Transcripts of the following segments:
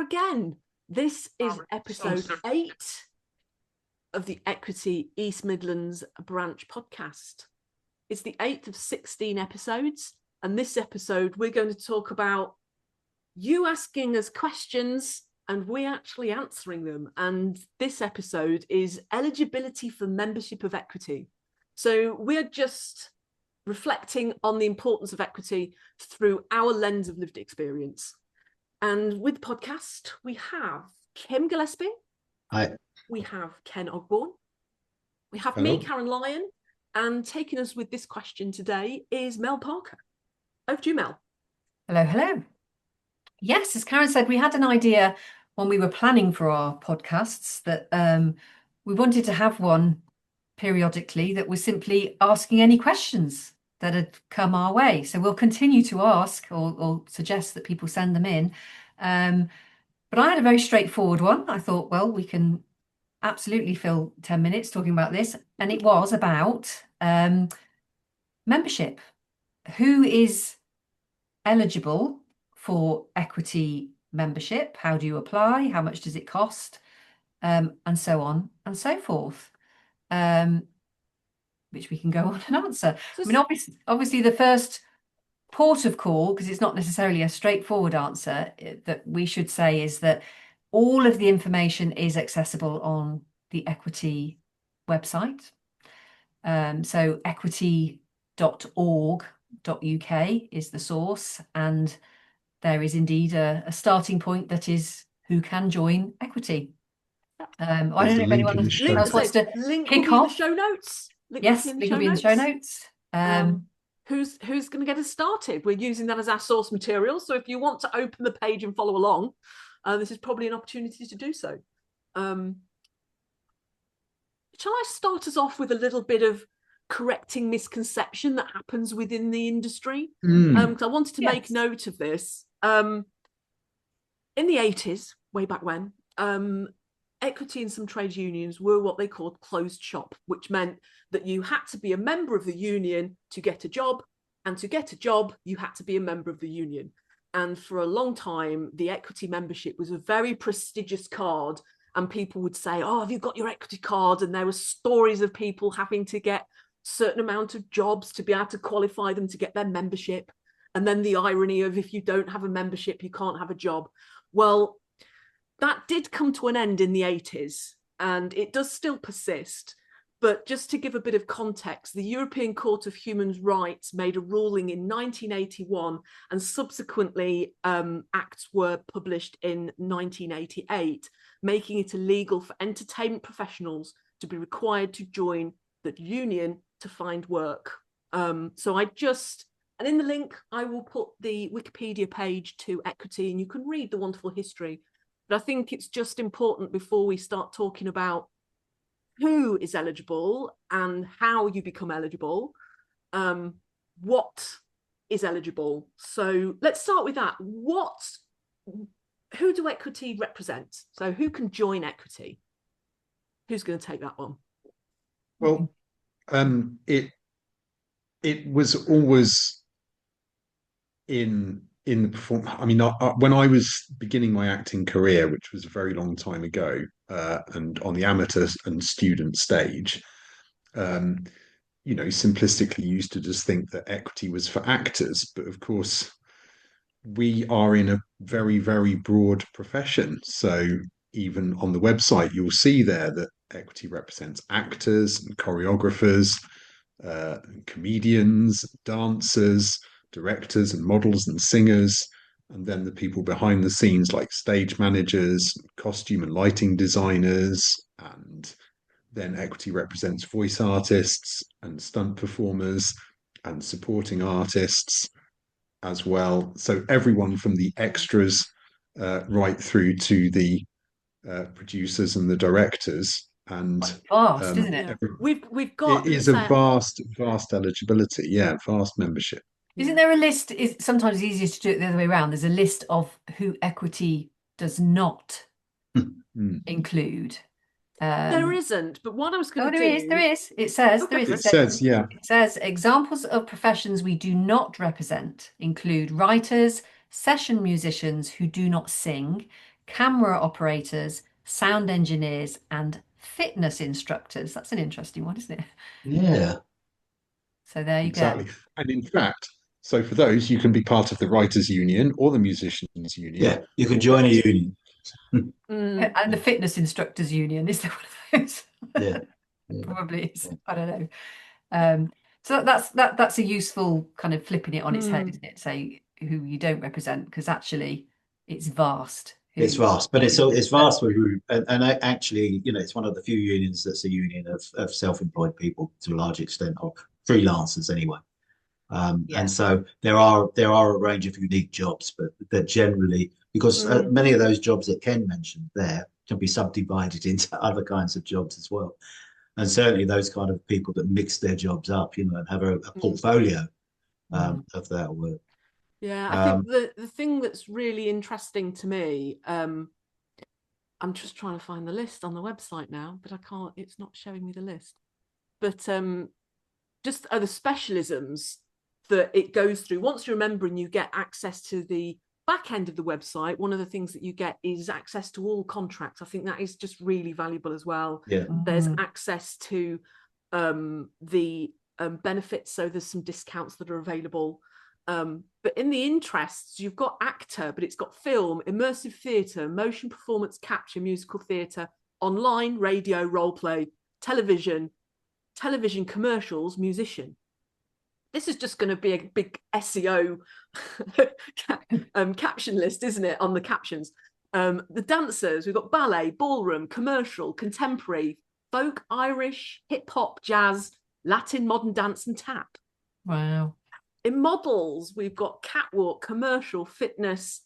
again. This is episode 8 of the Equity East Midlands branch podcast. It's the 8th of 16 episodes, and this episode we're going to talk about you asking us questions and we actually answering them. And this episode is eligibility for membership of equity. So we're just reflecting on the importance of equity through our lens of lived experience. And with the podcast, we have Kim Gillespie. Hi. We have Ken Ogborn. We have Hello. me, Karen Lyon. And taking us with this question today is Mel Parker. Over to you, Mel. Hello, hello. Yes, as Karen said, we had an idea when we were planning for our podcasts that we wanted to have one periodically that was simply asking any questions that had come our way. So we'll continue to ask or suggest that people send them in. But I had a very straightforward one. I thought, well, we can absolutely fill 10 minutes talking about this. And it was about membership. Who is eligible for equity membership? How do you apply? How much does it cost? And so on and so forth. Which we can go on and answer. I mean, obviously the first port of call, because it's not necessarily a straightforward answer, that we should say is that all of the information is accessible on the Equity website. So equity.org.uk is the source, and there is indeed a starting point that is who can join Equity. I don't know if anyone else wants to kick off. The show notes. Link will be in the show notes. Who's going to get us started? We're using that as our source material. So if you want to open the page and follow along, this is probably an opportunity to do so. Shall I start us off with a little bit of correcting misconception that happens within the industry? Because I wanted to make note of this. In the 80s, way back when, equity in some trade unions were what they called closed shop, which meant that you had to be a member of the union to get a job, and to get a job, you had to be a member of the union. And for a long time, the equity membership was a very prestigious card, and people would say, oh, have you got your equity card? And there were stories of people having to get certain amount of jobs to be able to qualify them to get their membership. And then the irony of if you don't have a membership, you can't have a job. Well, that did come to an end in the 80s, and it does still persist. But just to give a bit of context, the European Court of Human Rights made a ruling in 1981, and subsequently acts were published in 1988, making it illegal for entertainment professionals to be required to join the union to find work. And in the link, I will put the Wikipedia page to Equity, and you can read the wonderful history. But I think it's just important before we start talking about who is eligible and how you become eligible, what is eligible. So let's start with that. Who do Equity represent? So who can join Equity? Who's going to take that one? Well, it was always in the perform. I mean, when I was beginning my acting career, which was a very long time ago, and on the amateur and student stage, simplistically used to just think that equity was for actors. But of course, we are in a very, very broad profession. So even on the website, you'll see there that equity represents actors and choreographers, comedians, dancers, directors and models and singers, and then the people behind the scenes like stage managers, costume and lighting designers, and then equity represents voice artists and stunt performers and supporting artists as well. So everyone from the extras right through to the producers and the directors. And vast, isn't it? We've got it is a vast eligibility, vast membership. Isn't there a list? It's sometimes easier to do it the other way around. There's a list of who Equity does not include. There isn't, but what I was going to do... There is. It says, okay. It says, examples of professions we do not represent include writers, session musicians who do not sing, camera operators, sound engineers, and fitness instructors. That's an interesting one, isn't it? Yeah, So there you Exactly. go. And in fact, so for those, you can be part of the writers' union or the musicians' union. yeah. You can join a union. And the fitness instructors union, is there one of those? Yeah, yeah, Probably is. yeah. I don't know. So that's a useful kind of flipping it on its head, isn't it? Say who you don't represent, because actually it's vast. It's vast, but it's vast with who, and actually, it's one of the few unions that's a union of self-employed people to a large extent, or freelancers anyway. And so there are a range of unique jobs, but that generally, because many of those jobs that Ken mentioned there can be subdivided into other kinds of jobs as well. And certainly those kind of people that mix their jobs up, and have a portfolio of that work. Yeah, I think the thing that's really interesting to me, I'm just trying to find the list on the website now, but I can't, it's not showing me the list. But just are the specialisms that it goes through. Once you remember and you get access to the back end of the website, one of the things that you get is access to all contracts. I think that is just really valuable as well. Yeah. There's access to the benefits, so there's some discounts that are available. But in the interests, you've got actor, but it's got film, immersive theatre, motion performance capture, musical theatre, online, radio, role play, television commercials, musician. This is just going to be a big SEO caption list, isn't it, on the captions? The dancers, we've got ballet, ballroom, commercial, contemporary, folk, Irish, hip hop, jazz, Latin, modern dance, and tap. Wow. In models, we've got catwalk, commercial, fitness,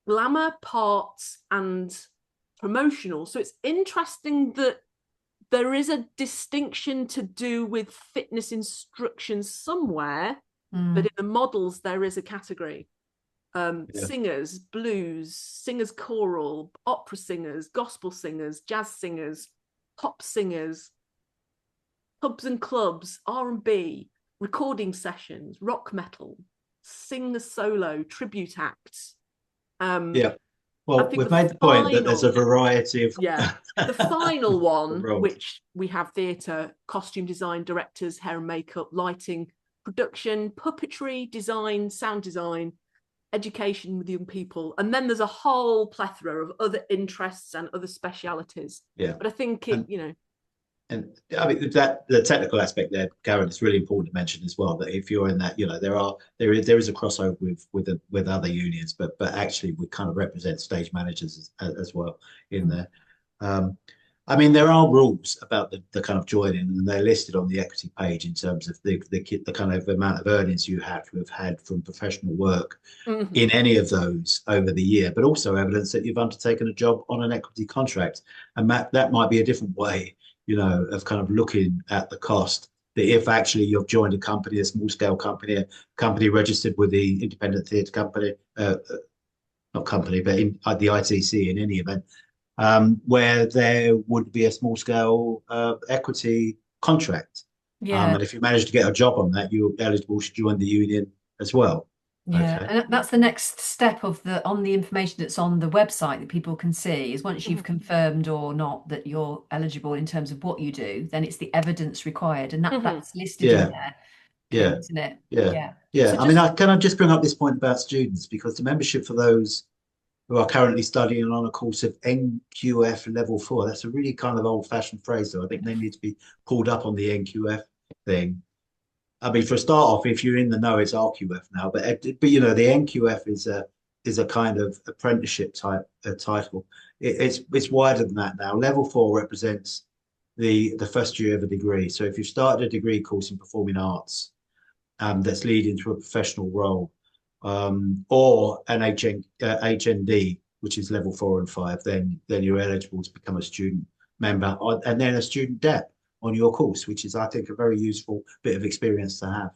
glamour, parts, and promotional. So it's interesting that there is a distinction to do with fitness instruction somewhere, but in the models, there is a category. Singers, blues, singers choral, opera singers, gospel singers, jazz singers, pop singers, pubs and clubs, R&B, recording sessions, rock metal, singer solo, tribute acts. Well, we've made the point that there's a variety of the final one, which we have theatre, costume design, directors, hair and makeup, lighting, production, puppetry, design, sound design, education with young people, and then there's a whole plethora of other interests and other specialities. But I think and I mean that the technical aspect there, Karen, it's really important to mention as well that if you're in that, there is a crossover with other unions, but actually we kind of represent stage managers as well in there. I mean, there are rules about the kind of joining, and they're listed on the equity page in terms of the kind of amount of earnings you have to have had from professional work in any of those over the year, but also evidence that you've undertaken a job on an equity contract, and that might be a different way of kind of looking at the cost. That if actually you've joined a company, a small scale company, a company registered with the Independent Theatre Company, not company, but in the ITC in any event, where there would be a small scale equity contract. And if you manage to get a job on that, you're eligible to join the union as well. And that's the next step on the information that's on the website that people can see is once you've confirmed or not that you're eligible in terms of what you do, then it's the evidence required, and that's listed in there, isn't it? So I mean, can I just bring up this point about students, because the membership for those who are currently studying on a course of NQF level 4, that's a really kind of old-fashioned phrase, so I think they need to be pulled up on the NQF thing. I mean, for a start off, if you're in the know, it's RQF now, but the NQF is a kind of apprenticeship type title. It's wider than that now. Level 4 represents the first year of a degree. So if you've started a degree course in performing arts that's leading to a professional role, or an HND, which is level 4 and 5, then you're eligible to become a student member, and then a student dep on your course, which is, I think, a very useful bit of experience to have.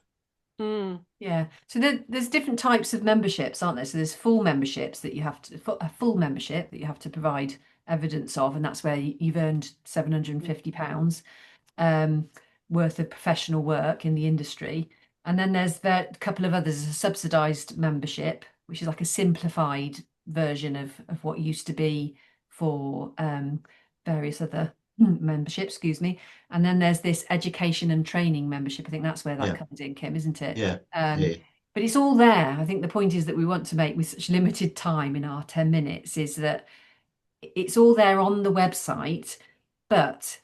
So there's different types of memberships, aren't there? So there's full memberships that you have to provide evidence of, and that's where you've earned £750 worth of professional work in the industry. And then there's a couple of others, a subsidised membership, which is like a simplified version of what used to be for various other membership, excuse me. And then there's this education and training membership. I think that's where that comes in, Kim, isn't it? Yeah. But it's all there. I think the point is that we want to make, with such limited time in our 10 minutes, is that it's all there on the website. But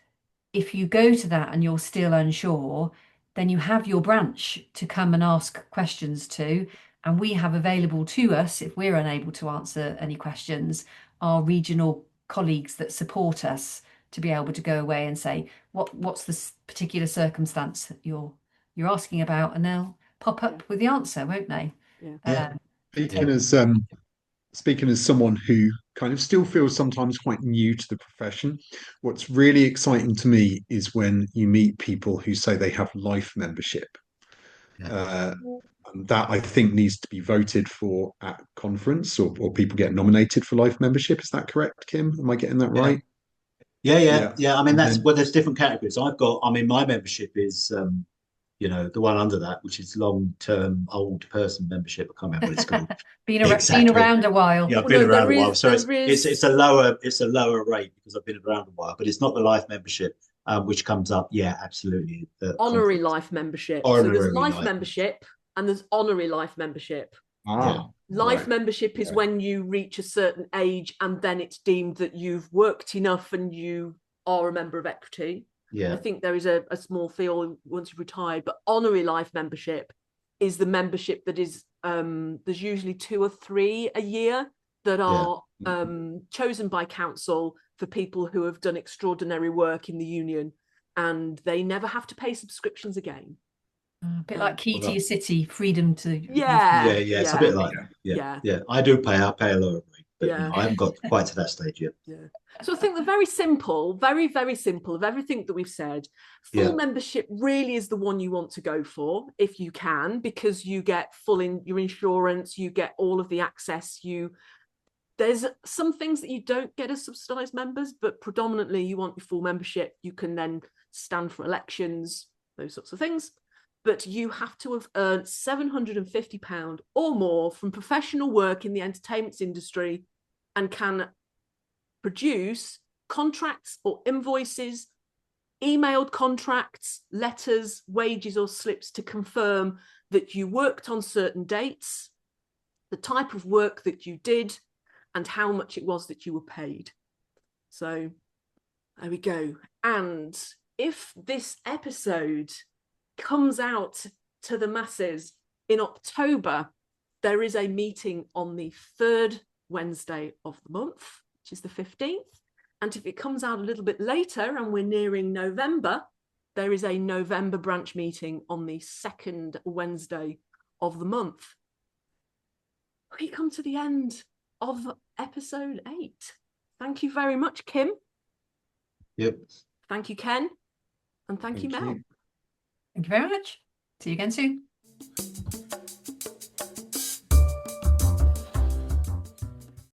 if you go to that and you're still unsure, then you have your branch to come and ask questions to. And we have available to us, if we're unable to answer any questions, our regional colleagues that support us to be able to go away and say, what's the particular circumstance that you're asking about? And they'll pop up with the answer, won't they? Speaking as someone who kind of still feels sometimes quite new to the profession, what's really exciting to me is when you meet people who say they have life membership. And that, I think, needs to be voted for at conference, or people get nominated for life membership. Is that correct, Kim? Am I getting that right? Yeah. I mean, there's different categories. My membership is the one under that, which is long-term old person membership. I can't remember what it's called. Been around a while. Yeah, I've been around a while. So it's a lower rate because I've been around a while, but it's not the life membership, which comes up. Yeah, absolutely. Honorary life membership. So there's life membership and there's honorary life membership. Life membership is when you reach a certain age and then it's deemed that you've worked enough and you are a member of Equity. I think there is a small fee once you've retired, but honorary life membership is the membership that is there's usually 2 or 3 a year that are chosen by council for people who have done extraordinary work in the union, and they never have to pay subscriptions again. A bit like key to your city, freedom to it's a bit like that. I pay a lower rate, but I haven't got quite to that stage yet. So I think the very simple, very, very simple of everything that we've said, full membership really is the one you want to go for if you can, because you get your insurance, you get all of the access. There's some things that you don't get as subsidised members, but predominantly you want your full membership. You can then stand for elections, those sorts of things. But you have to have earned £750 or more from professional work in the entertainment industry and can produce contracts or invoices, emailed contracts, letters, wages or slips to confirm that you worked on certain dates, the type of work that you did, and how much it was that you were paid. So there we go. And if this episode comes out to the masses in October, there is a meeting on the 3rd Wednesday of the month, which is the 15th. And if it comes out a little bit later and we're nearing November, there is a November branch meeting on the 2nd Wednesday of the month. We come to the end of episode 8. Thank you very much, Kim. Yep. Thank you, Ken. And thank you, Mel. Thank you very much. See you again soon.